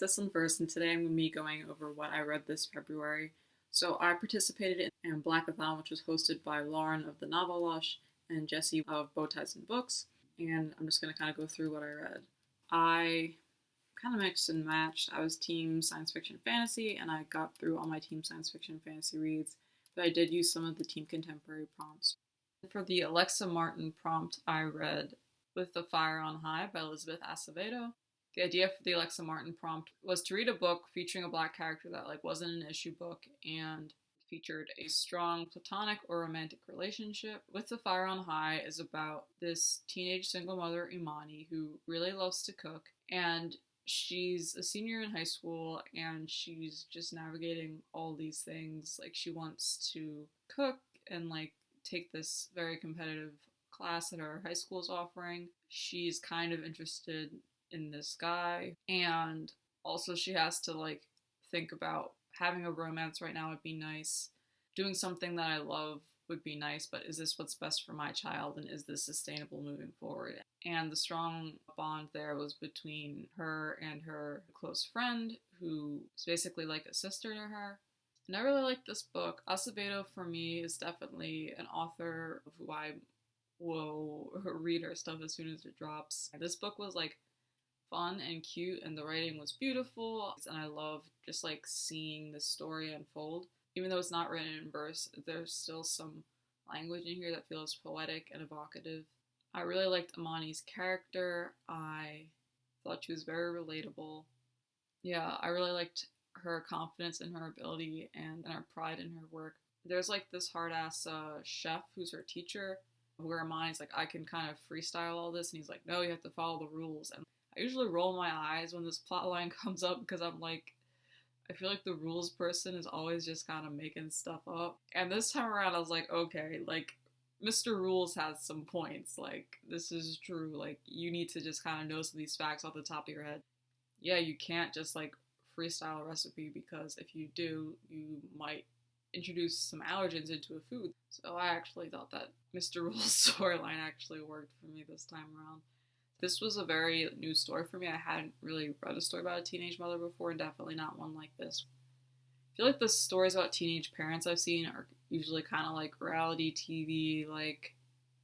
this one first, and today I'm going to be going over what I read this February. So I participated in Blackathon, which was hosted by Lauren of the Novelosh and Jesse of Bowties and Books, and I'm just going to kind of go through what I read. I kind of mixed and matched. I was team science fiction fantasy, and I got through all my team science fiction fantasy reads, but I did use some of the team contemporary prompts. For the Alexa Martin prompt, I read With the Fire on High by Elizabeth Acevedo. The idea for the Alexa Martin prompt was to read a book featuring a black character that wasn't an issue book and featured a strong platonic or romantic relationship. With the Fire on High is about this teenage single mother, Imani, who really loves to cook, and she's a senior in high school and she's just navigating all these things. Like, she wants to cook and take this very competitive class that her high school is offering. She's kind of interested in this guy, and also she has to think about having a romance right now would be nice, doing something that I love would be nice, but is this what's best for my child, and is this sustainable moving forward? And the strong bond there was between her and her close friend, who is basically like a sister to her. And I really like this book. Acevedo, for me, is definitely an author who I will read her stuff as soon as it drops. This book was fun and cute, and the writing was beautiful, and I love just seeing the story unfold. Even though it's not written in verse, there's still some language in here that feels poetic and evocative. I really liked Imani's character. I thought she was very relatable. Yeah, I really liked her confidence in her ability and her pride in her work. There's this hard-ass chef who's her teacher, where Imani's I can kind of freestyle all this, and he's like, no, you have to follow the rules. And I usually roll my eyes when this plot line comes up, because I'm I feel like the rules person is always just kind of making stuff up. And this time around, I was like, okay, Mr. Rules has some points. This is true. You need to just kind of know some of these facts off the top of your head. Yeah, you can't just freestyle a recipe, because if you do, you might introduce some allergens into a food. So I actually thought that Mr. Rules storyline actually worked for me this time around. This was a very new story for me. I hadn't really read a story about a teenage mother before, and definitely not one like this. I feel like the stories about teenage parents I've seen are usually kind of reality TV,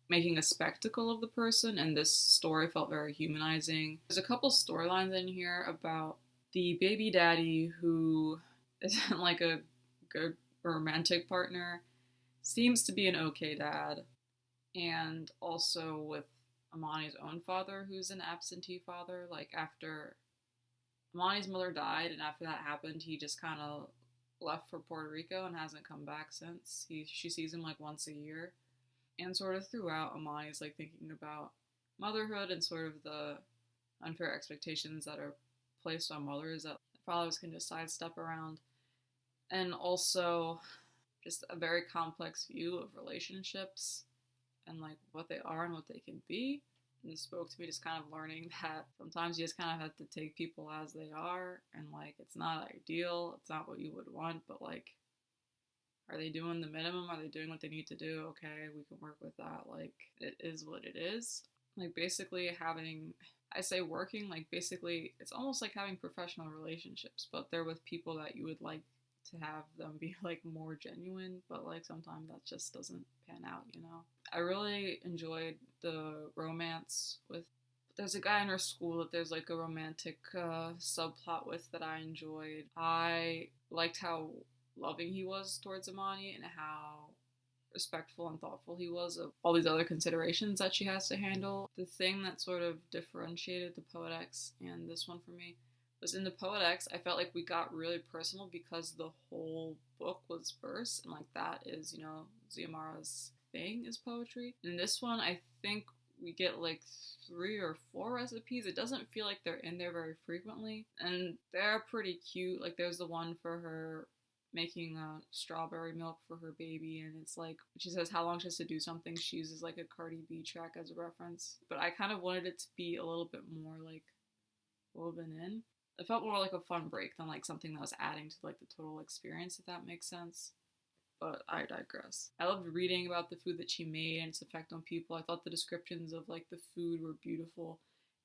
making a spectacle of the person, and this story felt very humanizing. There's a couple storylines in here about the baby daddy who isn't a good romantic partner, seems to be an okay dad, and also with Imani's own father, who's an absentee father. After Imani's mother died, and after that happened, he just kind of left for Puerto Rico and hasn't come back since. She sees him once a year. And sort of throughout, Imani's thinking about motherhood and sort of the unfair expectations that are placed on mothers that fathers can just sidestep around. And also just a very complex view of relationships and what they are and what they can be. And this spoke to me, just kind of learning that sometimes you just kind of have to take people as they are, and it's not ideal, it's not what you would want, but are they doing the minimum? Are they doing what they need to do? Okay, we can work with that. It is what it is. Basically having, I say working, basically it's almost like having professional relationships, but they're with people that you would like to have them be more genuine, but sometimes that just doesn't pan out, I really enjoyed the romance with, there's a guy in her school that there's a romantic subplot with that I enjoyed. I liked how loving he was towards Imani and how respectful and thoughtful he was of all these other considerations that she has to handle. The thing that sort of differentiated the Poet X and this one for me was in the Poet X, I felt we got really personal because the whole book was verse, and that is, Zahrah's thing is poetry. In this one, I think we get 3 or 4 recipes. It doesn't feel like they're in there very frequently, and they're pretty cute. There's the one for her making strawberry milk for her baby, and it's she says how long she has to do something, she uses a Cardi B track as a reference. But I kind of wanted it to be a little bit more woven in. It felt more like a fun break than something that was adding to the total experience, if that makes sense. But I digress. I loved reading about the food that she made and its effect on people. I thought the descriptions of the food were beautiful,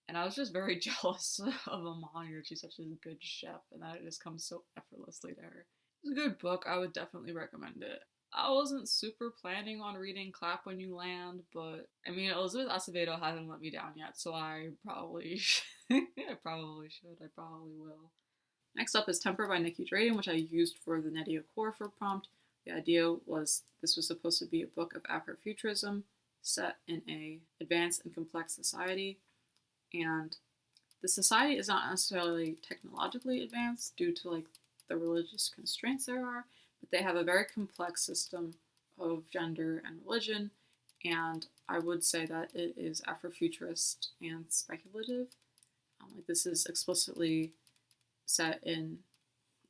And I was just very jealous of Amani. She's such a good chef, and that it just comes so effortlessly to her. It's a good book. I would definitely recommend it. I wasn't super planning on reading Clap When You Land, but I mean, Elizabeth Acevedo hasn't let me down yet, so I probably I probably should. I probably will. Next up is Temper by Nikki Drayden, which I used for the Nedia Corfu prompt. The idea was this was supposed to be a book of Afrofuturism set in a advanced and complex society, and the society is not necessarily technologically advanced due to like the religious constraints there are, but they have a very complex system of gender and religion, and I would say that it is Afrofuturist and speculative. Like this is explicitly set in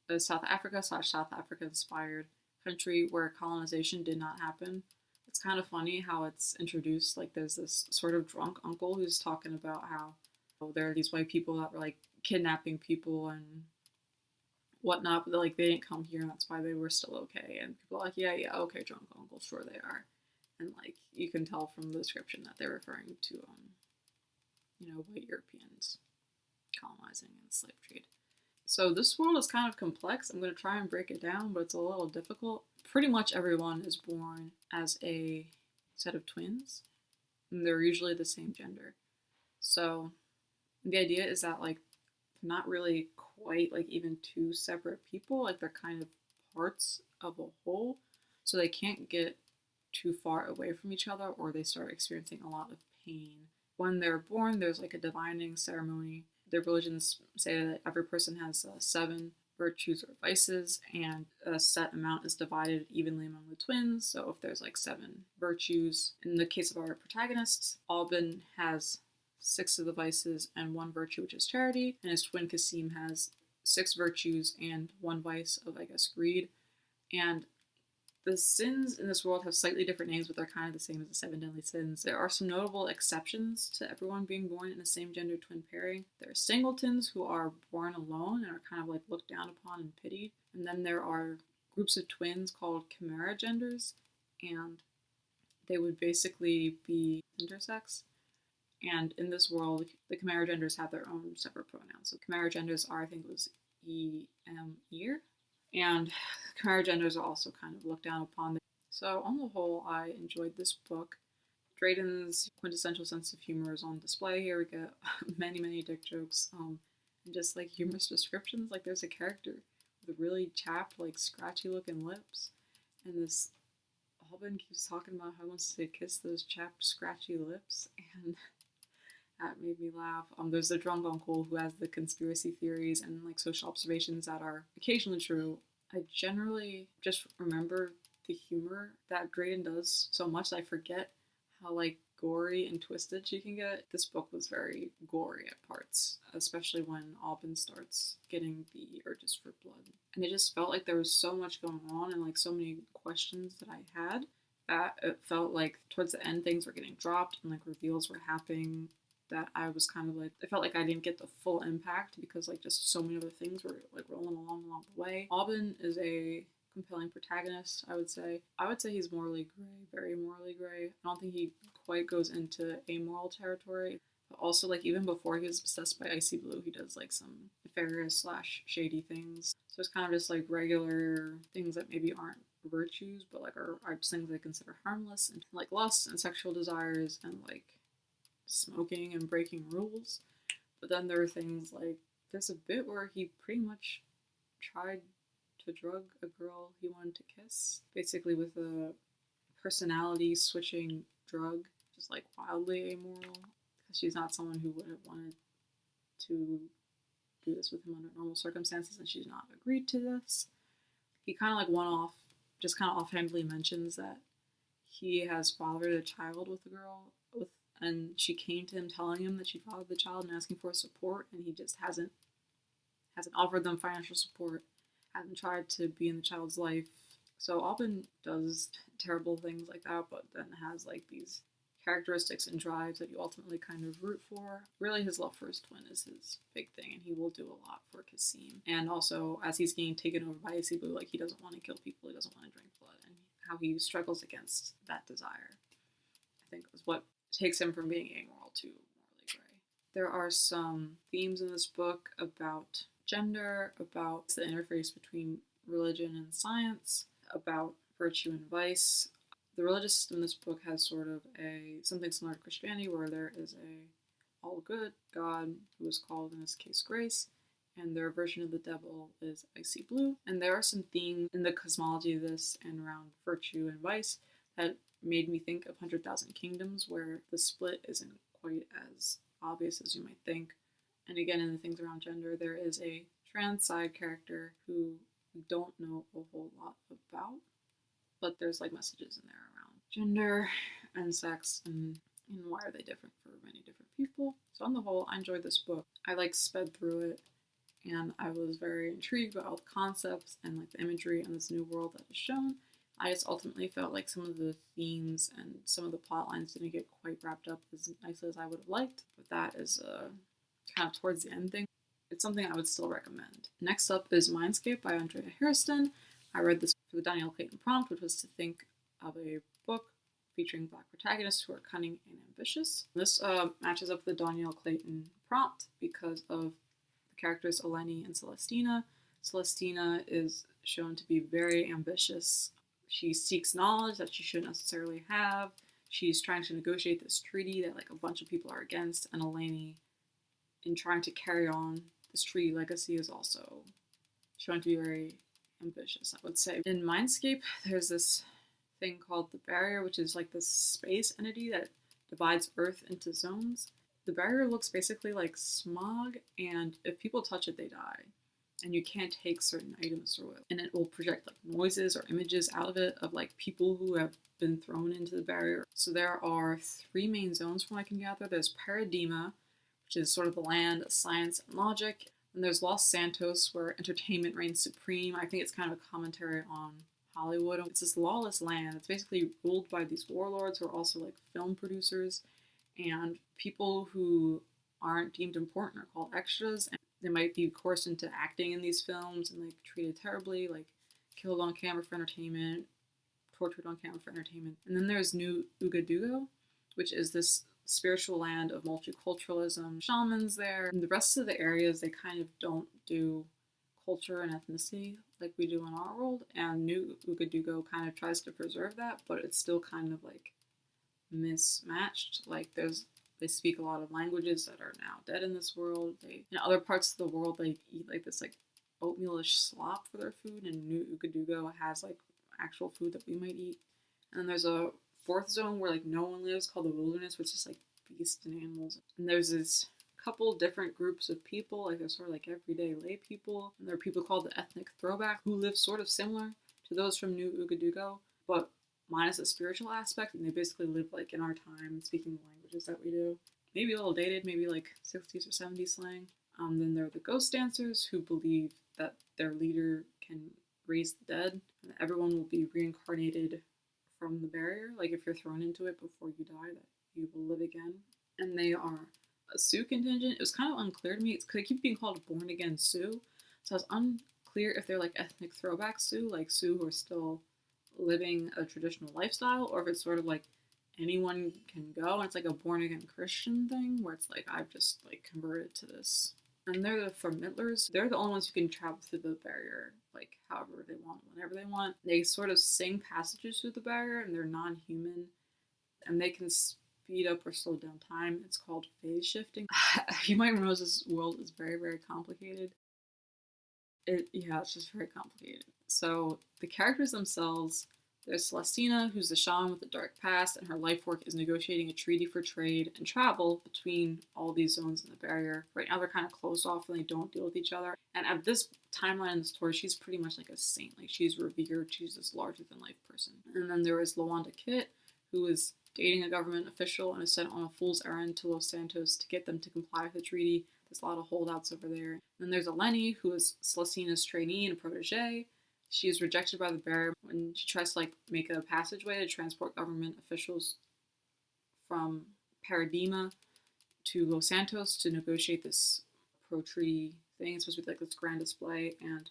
a South Africa / South Africa inspired country where colonization did not happen. It's kind of funny how it's introduced. Like there's this sort of drunk uncle who's talking about how there are these white people that were like kidnapping people and whatnot, but like they didn't come here and that's why they were still okay. And people are like, yeah, okay, drunk uncle, sure they are. And like you can tell from the description that they're referring to white Europeans colonizing and slave trade. So this world is kind of complex. I'm going to try and break it down, but it's a little difficult. Pretty much everyone is born as a set of twins, and they're usually the same gender. So the idea is that like they're not really quite like even two separate people. Like they're kind of parts of a whole. So they can't get too far away from each other or they start experiencing a lot of pain. When they're born, there's like a divining ceremony. Their religions say that every person has 7 virtues or vices, and a set amount is divided evenly among the twins. So if there's like 7 virtues, in the case of our protagonists, Albin has 6 of the vices and 1 virtue, which is charity, and his twin Kasim has 6 virtues and 1 vice of, I guess, greed. And the sins in this world have slightly different names, but they're kind of the same as the 7 deadly sins. There are some notable exceptions to everyone being born in a same-gender twin pairing. There are singletons who are born alone and are kind of like looked down upon and pitied. And then there are groups of twins called chimera genders, and they would basically be intersex. And in this world, the chimera genders have their own separate pronouns. So chimera genders are, I think it was ear. And chimera genders are also kind of looked down upon. So on the whole, I enjoyed this book. Drayden's quintessential sense of humor is on display here. We get many, many dick jokes, and just like humorous descriptions. Like there's a character with really chapped, like scratchy looking lips, and this Albin keeps talking about how he wants to kiss those chapped, scratchy lips, and that made me laugh. There's the drunk uncle who has the conspiracy theories and like social observations that are occasionally true. I generally just remember the humor that Drayden does so much that I forget how like gory and twisted she can get. This book was very gory at parts, especially when Albin starts getting the urges for blood. And it just felt like there was so much going on and like so many questions that I had that it felt like towards the end things were getting dropped and like reveals were happening that I was kind of like, I felt like I didn't get the full impact because like just so many other things were like rolling along the way. Albin is a compelling protagonist, I would say. I would say he's morally gray, very morally gray. I don't think he quite goes into amoral territory. But also like even before he was obsessed by Icy Blue, he does like some nefarious / shady things. So it's kind of just like regular things that maybe aren't virtues, but like are just things I consider harmless, and like lust and sexual desires and like smoking and breaking rules. But then there are things like there's a bit where he pretty much tried to drug a girl he wanted to kiss, basically with a personality switching drug, just like wildly amoral, because she's not someone who would have wanted to do this with him under normal circumstances, and she's not agreed to this. He kind of like just kind of offhandedly mentions that he has fathered a child with a girl, and she came to him telling him that she fathered the child and asking for support, and he just hasn't offered them financial support, hasn't tried to be in the child's life. So Albin does terrible things like that, but then has like these characteristics and drives that you ultimately kind of root for. Really, his love for his twin is his big thing, and he will do a lot for Kasim. And also, as he's getting taken over by Icy Blue, like he doesn't want to kill people, he doesn't want to drink blood, and how he struggles against that desire, I think, is what takes him from being amoral to morally gray. There are some themes in this book about gender, about the interface between religion and science, about virtue and vice. The religious system in this book has sort of something similar to Christianity, where there is a all good God who is called in this case Grace, and their version of the devil is Icy Blue. And there are some themes in the cosmology of this and around virtue and vice that made me think of 100,000 Kingdoms, where the split isn't quite as obvious as you might think. And again, in the things around gender, there is a trans side character who we don't know a whole lot about, but there's like messages in there around gender and sex and why are they different for many different people. So on the whole, I enjoyed this book. I like sped through it, and I was very intrigued by all the concepts and like the imagery and this new world that is shown. I just ultimately felt like some of the themes and some of the plot lines didn't get quite wrapped up as nicely as I would have liked, but that is kind of towards the end thing. It's something I would still recommend. Next up is Mindscape by Andrea Hairston. I read this for the Danielle Clayton prompt, which was to think of a book featuring Black protagonists who are cunning and ambitious. This matches up with the Danielle Clayton prompt because of the characters Eleni and Celestina. Celestina is shown to be very ambitious. She seeks knowledge that she shouldn't necessarily have. She's trying to negotiate this treaty that like a bunch of people are against, and Eleni, in trying to carry on this treaty legacy, is also shown to be very ambitious, I would say. In Mindscape, there's this thing called the barrier, which is like this space entity that divides Earth into zones. The barrier looks basically like smog, and if people touch it, they die. And you can't take certain items through it. And it will project like noises or images out of it of like people who have been thrown into the barrier. So there are 3 main zones from what I can gather. There's Paradigma, which is sort of the land of science and logic. And there's Los Santos, where entertainment reigns supreme. I think it's kind of a commentary on Hollywood. It's this lawless land. It's basically ruled by these warlords who are also like film producers, and people who aren't deemed important are called extras, and they might be coerced into acting in these films and like treated terribly, like killed on camera for entertainment, tortured on camera for entertainment. And then there's New Ugadugo, which is this spiritual land of multiculturalism. Shamans there. And the rest of the areas, they kind of don't do culture and ethnicity like we do in our world. And New Ugadugo kind of tries to preserve that, but it's still kind of like mismatched. Like they speak a lot of languages that are now dead in this world. In other parts of the world, they eat like this like oatmealish slop for their food, and New Ugadugo has like actual food that we might eat. And then there's a 4th zone where like no one lives, called the wilderness, which is like beasts and animals. And there's this couple different groups of people, like they're sort of like everyday lay people, and there are people called the ethnic throwback who live sort of similar to those from New Ugadugo, but minus the spiritual aspect, and they basically live like in our time, speaking the languages that we do. Maybe a little dated, maybe like 60s or 70s slang. Then there are the ghost dancers who believe that their leader can raise the dead, and that everyone will be reincarnated from the barrier. Like if you're thrown into it before you die, that you will live again. And they are a Sioux contingent. It was kind of unclear to me. They keep being called born again Sioux, so I was unclear if they're like ethnic throwback Sioux, like Sioux who are still living a traditional lifestyle, or if it's sort of like anyone can go and it's like a born again Christian thing where it's like I've just like converted to this. And they're the Vermittlers. They're the only ones who can travel through the barrier like however they want, whenever they want. They sort of sing passages through the barrier, and they're non-human, and they can speed up or slow down time. It's called phase shifting. You might realize this world is very, very complicated. It's just very complicated. So the characters themselves, there's Celestina, who's the shaman with the dark past, and her life work is negotiating a treaty for trade and travel between all these zones in the barrier. Right now they're kind of closed off and they don't deal with each other. And at this timeline in the story, she's pretty much like a saint. Like she's revered, she's this larger than life person. And then there is Lawanda Kit, who is dating a government official and is sent on a fool's errand to Los Santos to get them to comply with the treaty. There's a lot of holdouts over there. And then there's Eleni, who is Celestina's trainee and protege. She is rejected by the barrier when she tries to like make a passageway to transport government officials from Paradigma to Los Santos to negotiate this pro-treaty thing. It's supposed to be like this grand display, and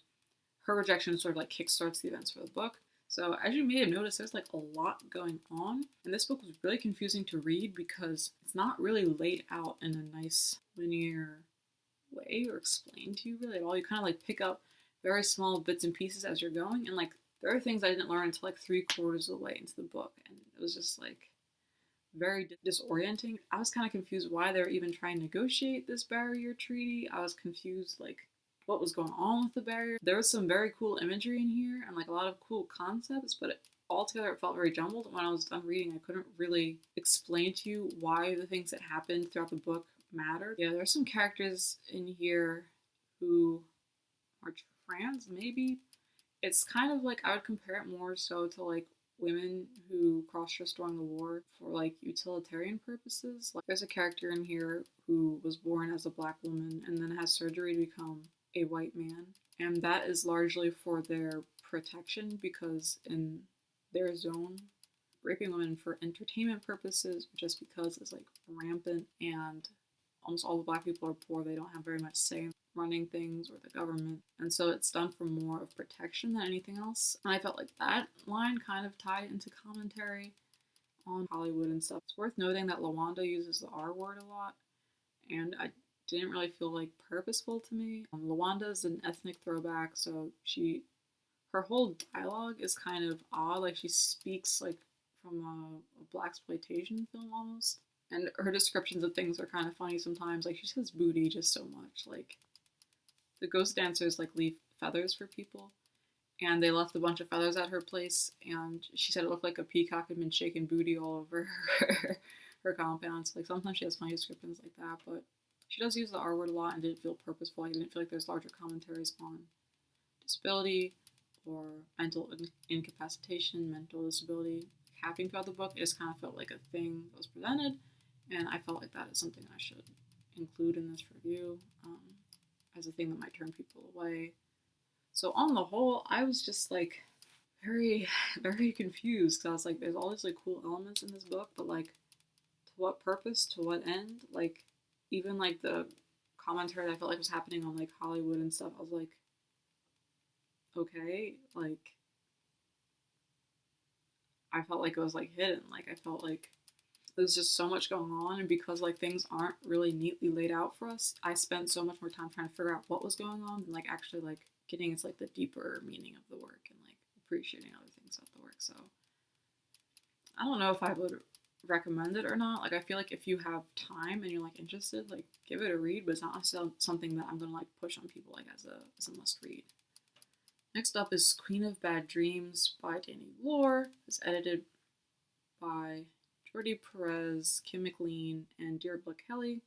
her rejection sort of like kickstarts the events for the book. So as you may have noticed, there's like a lot going on. And this book was really confusing to read because it's not really laid out in a nice linear way or explained to you really at all. You kind of like pick up very small bits and pieces as you're going. And like there are things I didn't learn until like 3/4 of the way into the book. And it was just like very disorienting. I was kind of confused why they were even trying to negotiate this barrier treaty. I was confused like what was going on with the barrier. There was some very cool imagery in here and like a lot of cool concepts, but altogether it felt very jumbled. When I was done reading, I couldn't really explain to you why the things that happened throughout the book mattered. Yeah, there's some characters in here who are trans, maybe. It's kind of like I would compare it more so to like women who cross-dressed during the war for like utilitarian purposes. Like there's a character in here who was born as a black woman and then has surgery to become a white man, and that is largely for their protection because in their zone, raping women for entertainment purposes just because it's like rampant, and almost all the black people are poor. They don't have very much say in running things or the government. And so it's done for more of protection than anything else. And I felt like that line kind of tied into commentary on Hollywood and stuff. It's worth noting that LaWanda uses the R word a lot, and I didn't really feel like purposeful to me. LaWanda is an ethnic throwback, so her whole dialogue is kind of odd. Like she speaks like from a blaxploitation film almost. And her descriptions of things are kind of funny sometimes. Like she says booty just so much. Like the ghost dancers like leave feathers for people, and they left a bunch of feathers at her place, and she said it looked like a peacock had been shaking booty all over her compound. So like sometimes she has funny descriptions like that, but she does use the R word a lot and didn't feel purposeful. I didn't feel like there's larger commentaries on disability or mental incapacitation, mental disability happening throughout the book. It just kind of felt like a thing that was presented, and I felt like that is something I should include in this review as a thing that might turn people away. So on the whole, I was just like very, very confused because I was like, there's all these like cool elements in this book, but like to what purpose, to what end? Like even like the commentary that I felt like was happening on like Hollywood and stuff, I was like, okay, like I felt like it was like hidden. Like I felt like there's just so much going on, and because like things aren't really neatly laid out for us, I spent so much more time trying to figure out what was going on than like actually like getting into like the deeper meaning of the work and like appreciating other things about the work. So I don't know if I would recommend it or not. Like I feel like if you have time and you're like interested, like give it a read, but it's not necessarily something that I'm gonna like push on people like as a must read. Next up is Queen of Bad Dreams by Danny Lore. It's edited by Jordi Perez, Kim McLean, and Deirdre Kelly.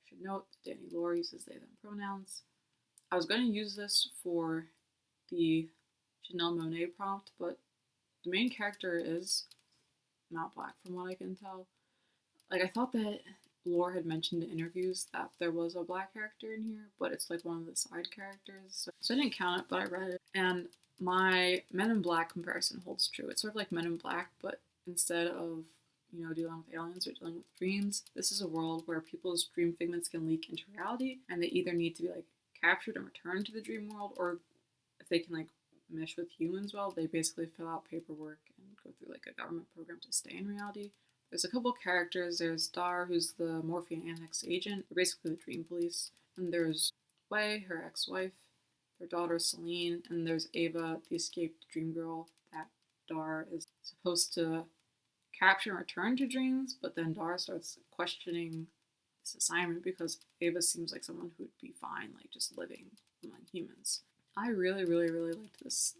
Should note that Danny Lore uses they them pronouns. I was going to use this for the Chanel Monet prompt, but the main character is not black from what I can tell. Like I thought that Lore had mentioned in interviews that there was a black character in here, but it's like one of the side characters. So I didn't count it, but I read it. And my Men in Black comparison holds true. It's sort of like Men in Black, but instead of dealing with aliens or dealing with dreams, this is a world where people's dream figments can leak into reality, and they either need to be like captured and returned to the dream world, or if they can like mesh with humans well, they basically fill out paperwork and go through like a government program to stay in reality. There's a couple characters. There's Dar, who's the Morphean Annex agent, they're basically the dream police, and there's Wei, her ex-wife, their daughter Celine, and there's Ava, the escaped dream girl that Dar is supposed to capture and return to dreams, but then Dar starts questioning this assignment because Ava seems like someone who would be fine, like just living among humans. I really, really, really liked this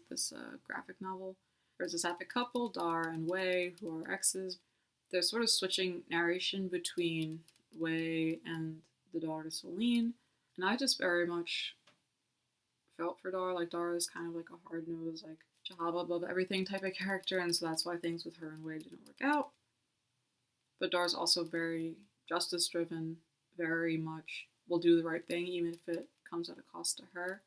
graphic novel. There's this epic couple, Dar and Wei, who are exes. They're sort of switching narration between Wei and the daughter Celine, and I just very much felt for Dar. Like Dar is kind of like a hard-nosed, like Jehovah above everything type of character, and so that's why things with her and Wei didn't work out. But Dar's also very justice-driven, very much will do the right thing even if it comes at a cost to her.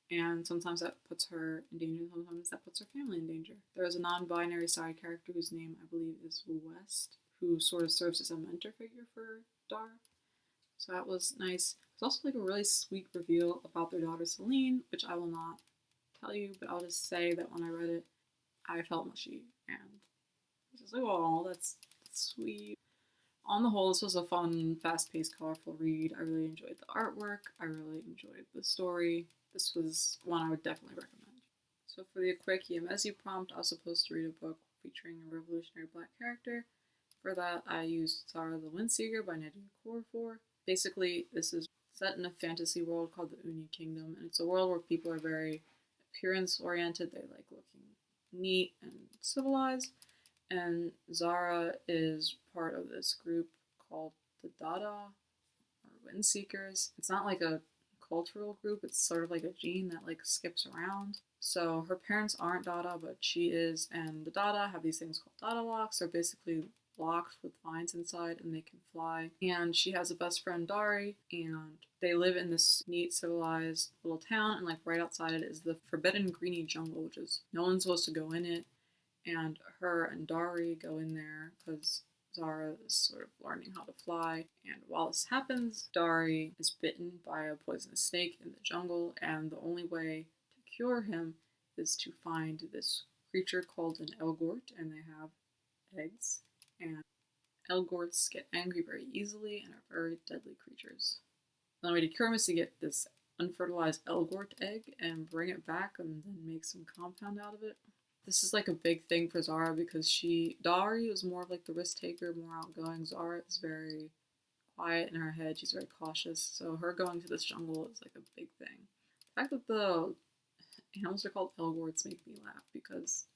And sometimes that puts her in danger, sometimes that puts her family in danger. There's a non-binary side character whose name I believe is West, who sort of serves as a mentor figure for Dar. So that was nice. There's also like a really sweet reveal about their daughter Celine, which I will not tell you, but I'll just say that when I read it, I felt mushy, and I was just like, oh, that's sweet. On the whole, this was a fun, fast-paced, colorful read. I really enjoyed the artwork. I really enjoyed the story. This was one I would definitely recommend. So for the quick Yemezi prompt, I was supposed to read a book featuring a revolutionary black character. For that, I used Zahrah the Windseeker by Nadia Korafor. Basically, this is set in a fantasy world called the Uni Kingdom, and it's a world where people are very appearance-oriented. They like looking neat and civilized. And Zahrah is part of this group called the Dada or Windseekers. It's not like a cultural group, it's sort of like a gene that like skips around. So her parents aren't Dada, but she is, and the Dada have these things called Dada locks. They're basically locks with vines inside and they can fly. And she has a best friend, Dari, and they live in this neat, civilized little town, and like right outside it is the forbidden greeny jungle, which is no one's supposed to go in it. And her and Dari go in there because Zahrah is sort of learning how to fly. And while this happens, Dari is bitten by a poisonous snake in the jungle, and the only way to cure him is to find this creature called an Elgort, and they have eggs. And Elgorts get angry very easily and are very deadly creatures. The only way to cure him is to get this unfertilized Elgort egg and bring it back and then make some compound out of it. This is like a big thing for Zahrah because Dari is more of like the risk taker, more outgoing. Zahrah is very quiet in her head. She's very cautious. So her going to this jungle is like a big thing. The fact that the animals are called Elgorts make me laugh because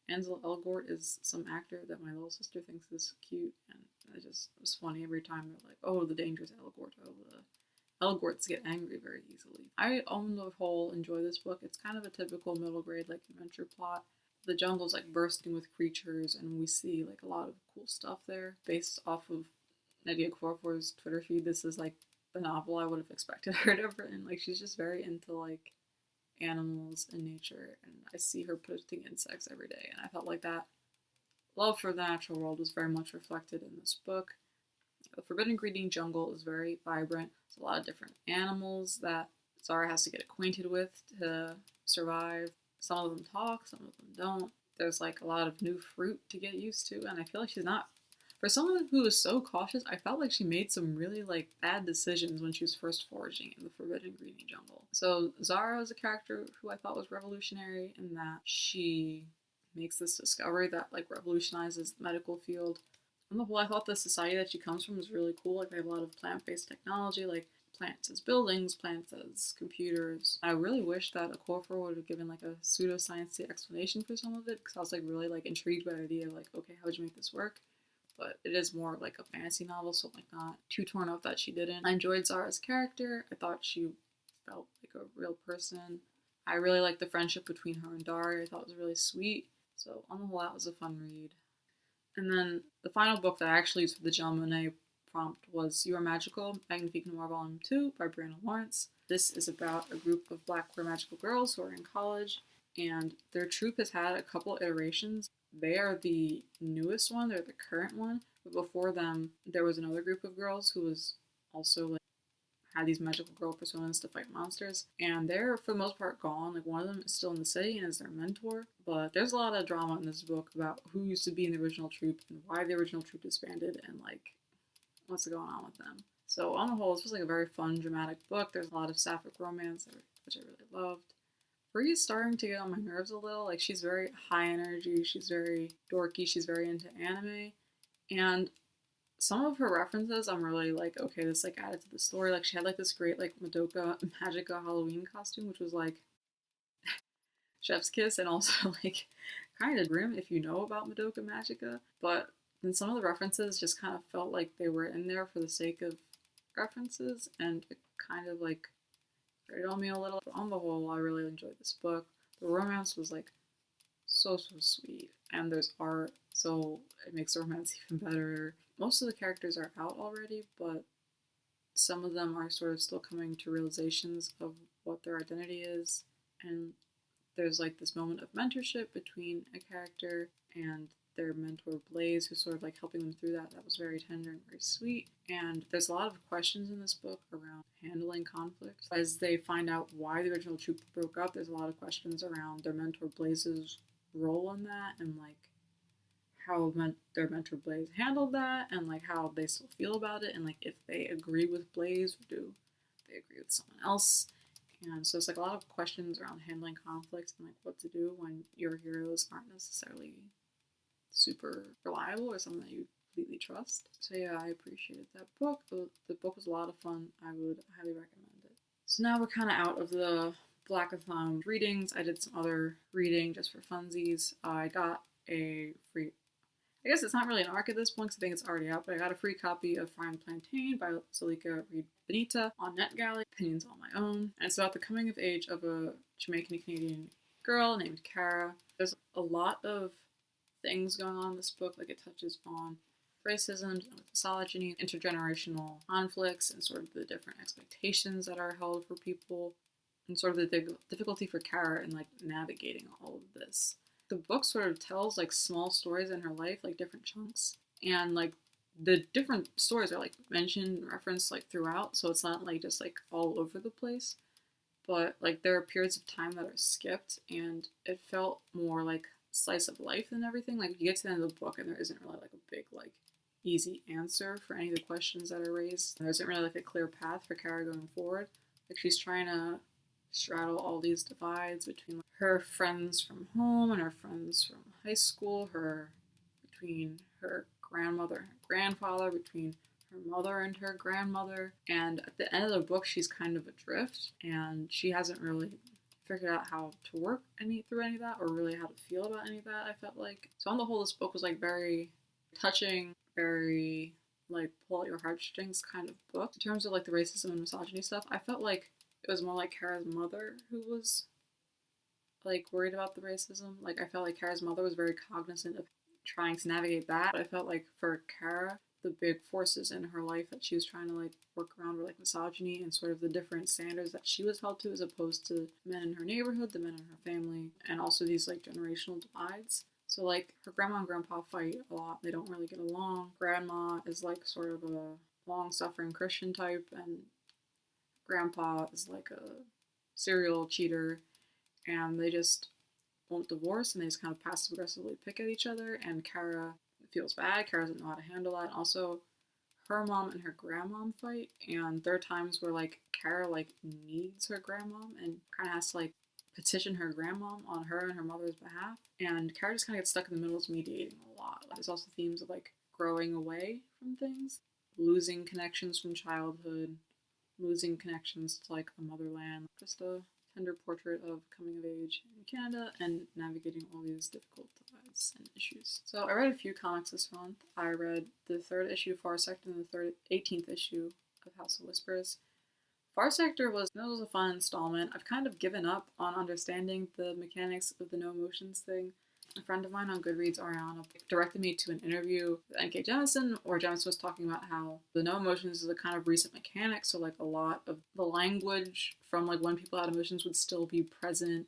Ansel Elgort is some actor that my little sister thinks is cute, and it was funny every time they're like, oh, the dangerous Elgort, oh, the Elgorts get angry very easily. I, on the whole, enjoy this book. It's kind of a typical middle grade like adventure plot. The jungle's like bursting with creatures, and we see like a lot of cool stuff there. Based off of Nadia Korafor's Twitter feed, this is like the novel I would have expected her to have written. Like, she's just very into like animals and nature, and I see her posting insects every day, and I felt like that love for the natural world was very much reflected in this book. The Forbidden Greeny Jungle is very vibrant. There's a lot of different animals that Zahrah has to get acquainted with to survive. Some of them talk, some of them don't. There's like a lot of new fruit to get used to, and I feel like she's not, for someone who is so cautious, I felt like she made some really like bad decisions when she was first foraging in the Forbidden Greeny Jungle. So Zahrah is a character who I thought was revolutionary in that she makes this discovery that like revolutionizes the medical field. On the whole, I thought the society that she comes from is really cool. Like, they have a lot of plant-based technology, like plants as buildings, plants as computers. I really wish that Korafor would have given like a pseudoscience explanation for some of it, because I was like really like intrigued by the idea of like, okay, how would you make this work? But it is more like a fantasy novel, so I'm like not too torn up that she didn't. I enjoyed Zahrah's character. I thought she felt like a real person. I really liked the friendship between her and Dari. I thought it was really sweet. So on the whole, that was a fun read. And then the final book that I actually used for the Jean Monnet prompt was You Are Magical, MagnifiqueNOIR Volume 2 by Brianna Lawrence. This is about a group of black queer magical girls who are in college, and their troupe has had a couple iterations. They are the newest one, they're the current one, but before them, there was another group of girls who was also like had these magical girl personas to fight monsters, and they're for the most part gone. Like, one of them is still in the city and is their mentor, but there's a lot of drama in this book about who used to be in the original troupe and why the original troupe disbanded and like what's going on with them. So on the whole, this was like a very fun, dramatic book. There's a lot of sapphic romance, which I really loved. Bree is starting to get on my nerves a little. Like, she's very high energy, she's very dorky, she's very into anime, and some of her references, I'm really like, okay, this like added to the story. Like, she had like this great like Madoka Magica Halloween costume, which was like chef's kiss and also like kind of grim if you know about Madoka Magica. But then some of the references just kind of felt like they were in there for the sake of references, and it kind of like grated on me a little. But on the whole, I really enjoyed this book. The romance was like so sweet, and there's art, so it makes the romance even better. Most of the characters are out already, but some of them are sort of still coming to realizations of what their identity is, and there's like this moment of mentorship between a character and their mentor Blaze, who's sort of like helping them through that. That was very tender and very sweet. And there's a lot of questions in this book around handling conflict. As they find out why the original troupe broke up, there's a lot of questions around their mentor Blaze's role in that, and like how their mentor Blaze handled that, and like how they still feel about it, and like if they agree with Blaze or do they agree with someone else. And so it's like a lot of questions around handling conflicts and like what to do when your heroes aren't necessarily super reliable or someone that you completely trust. So yeah, I appreciated that book. The book was a lot of fun. I would highly recommend it. So now we're kind of out of the Blackathon readings. I did some other reading just for funsies. I got a free, I guess it's not really an arc at this point because I think it's already out, but I got a free copy of Frying Plantain by Salika Reed Benita on NetGalley. Opinions all my own. And it's about the coming of age of a Jamaican-Canadian girl named Kara. There's a lot of things going on in this book. Like it touches on racism, misogyny, intergenerational conflicts, and sort of the different expectations that are held for people, and sort of the difficulty for Kara in like navigating all of this. The book sort of tells like small stories in her life, like different chunks, and like the different stories are like mentioned, referenced like throughout, so it's not like just like all over the place, but like there are periods of time that are skipped, and it felt more like slice of life than everything. Like you get to the end of the book and there isn't really like a big like easy answer for any of the questions that are raised. There isn't really like a clear path for Kara going forward. Like she's trying to straddle all these divides between like, her friends from home and her friends from high school, between her grandmother and her grandfather, between her mother and her grandmother. And at the end of the book, she's kind of adrift, and she hasn't really figured out how to work through any of that, or really how to feel about any of that, I felt like. So on the whole, this book was like very touching, very like pull at your heartstrings kind of book. In terms of like the racism and misogyny stuff, I felt like it was more like Kara's mother who was like worried about the racism. Like I felt like Kara's mother was very cognizant of trying to navigate that. I felt like for Kara, the big forces in her life that she was trying to like work around were like misogyny and sort of the different standards that she was held to as opposed to men in her neighborhood, the men in her family, and also these like generational divides. So like her grandma and grandpa fight a lot. They don't really get along. Grandma is like sort of a long-suffering Christian type, and grandpa is like a serial cheater, and they just won't divorce, and they just kind of passive aggressively pick at each other, and Kara feels bad. Kara doesn't know how to handle that. Also, her mom and her grandmom fight, and there are times where like Kara like needs her grandmom and kind of has to like petition her grandmom on her and her mother's behalf, and Kara just kind of gets stuck in the middle of mediating a lot. There's also themes of like growing away from things, losing connections from childhood, losing connections to like a motherland. Just a tender portrait of coming of age in Canada and navigating all these difficult divides and issues. So I read a few comics this month. I read the 3rd issue of Far Sector and the 18th issue of House of Whispers. Far Sector was a fun installment. I've kind of given up on understanding the mechanics of the no emotions thing. A friend of mine on Goodreads, Ariana, directed me to an interview with N.K. Jemisin, where Jemisin was talking about how the no emotions is a kind of recent mechanic, so like a lot of the language from like when people had emotions would still be present,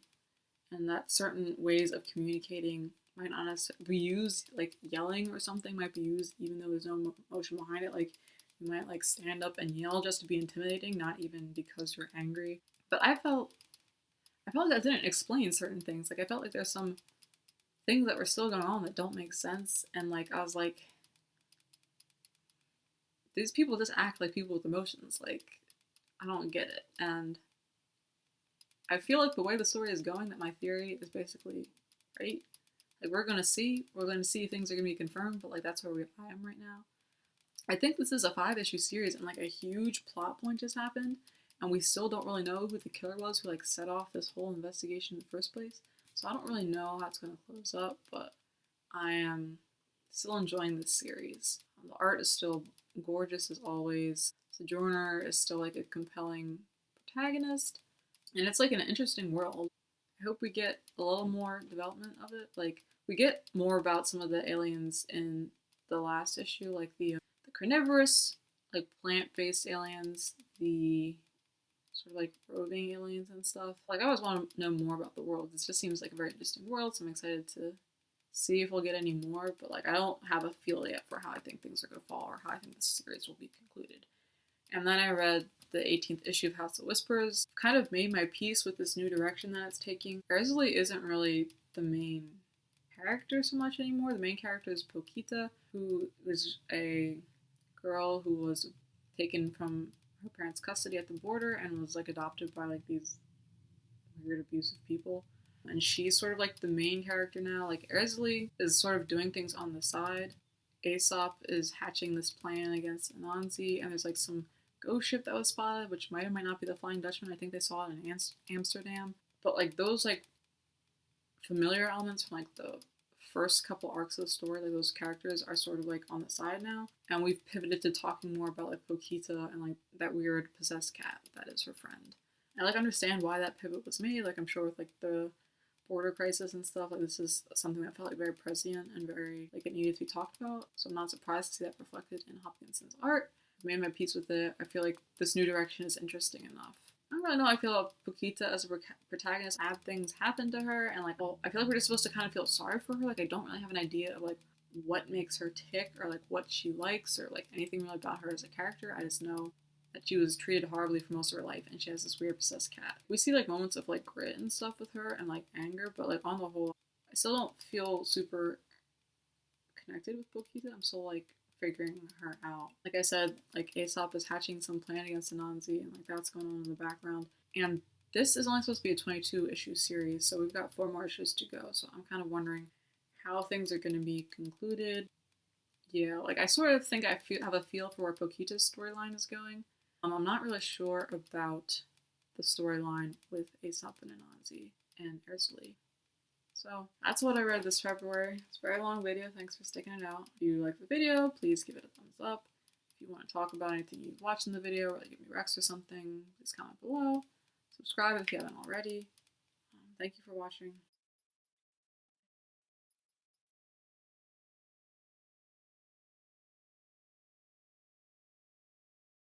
and that certain ways of communicating might not necessarily be used, like yelling or something might be used even though there's no emotion behind it. Like you might like stand up and yell just to be intimidating, not even because you're angry. But I felt like that didn't explain certain things. Like I felt like there's some things that were still going on that don't make sense, and like I was like, these people just act like people with emotions. Like I don't get it. And I feel like the way the story is going, that my theory is basically right. Like we're gonna see things are gonna be confirmed, but like that's where I am right now. I think this is a 5-issue series, and like a huge plot point just happened, and we still don't really know who the killer was who like set off this whole investigation in the first place. So I don't really know how it's going to close up, but I am still enjoying this series. The art is still gorgeous as always. Sojourner is still like a compelling protagonist, and it's like an interesting world. I hope we get a little more development of it. Like we get more about some of the aliens in the last issue, like the carnivorous, like plant-based aliens, the sort of like roving aliens and stuff. Like I always want to know more about the world. This just seems like a very interesting world, so I'm excited to see if we'll get any more, but like I don't have a feel yet for how I think things are going to fall or how I think the series will be concluded. And then I read the 18th issue of House of Whispers. Kind of made my peace with this new direction that it's taking. Grizzly isn't really the main character so much anymore. The main character is Pokita, who is a girl who was taken from her parents' custody at the border and was like adopted by like these weird abusive people. And she's sort of like the main character now. Like Erzulie is sort of doing things on the side. Aesop is hatching this plan against Anansi, and there's like some ghost ship that was spotted, which might or might not be the Flying Dutchman. I think they saw it in Amsterdam. But like those like familiar elements from like the first couple arcs of the story, like those characters are sort of like on the side now, and we've pivoted to talking more about like Pokita and like that weird possessed cat that is her friend. I like understand why that pivot was made. Like I'm sure with like the border crisis and stuff, like this is something that felt like very prescient and very like it needed to be talked about. So I'm not surprised to see that reflected in Hopkinson's art. I've made my peace with it. I feel like this new direction is interesting enough. I don't really know. I feel like Pokita as a protagonist, bad things happen to her, and like, well, I feel like we're just supposed to kind of feel sorry for her. Like, I don't really have an idea of like what makes her tick or like what she likes or like anything really about her as a character. I just know that she was treated horribly for most of her life, and she has this weird possessed cat. We see like moments of like grit and stuff with her and like anger, but like on the whole, I still don't feel super connected with Pokita. I'm still like figuring her out. Like I said, like Aesop is hatching some plan against Anansi, and like that's going on in the background. And this is only supposed to be a 22 issue series, so we've got 4 more issues to go. So I'm kind of wondering how things are going to be concluded. Yeah, like I sort of think I have a feel for where Pokita's storyline is going. I'm not really sure about the storyline with Aesop and Anansi and Erzulie. So that's what I read this February. It's a very long video. Thanks for sticking it out. If you like the video, please give it a thumbs up. If you want to talk about anything you've watched in the video or like give me recs or something, please comment below. Subscribe if you haven't already. Thank you for watching.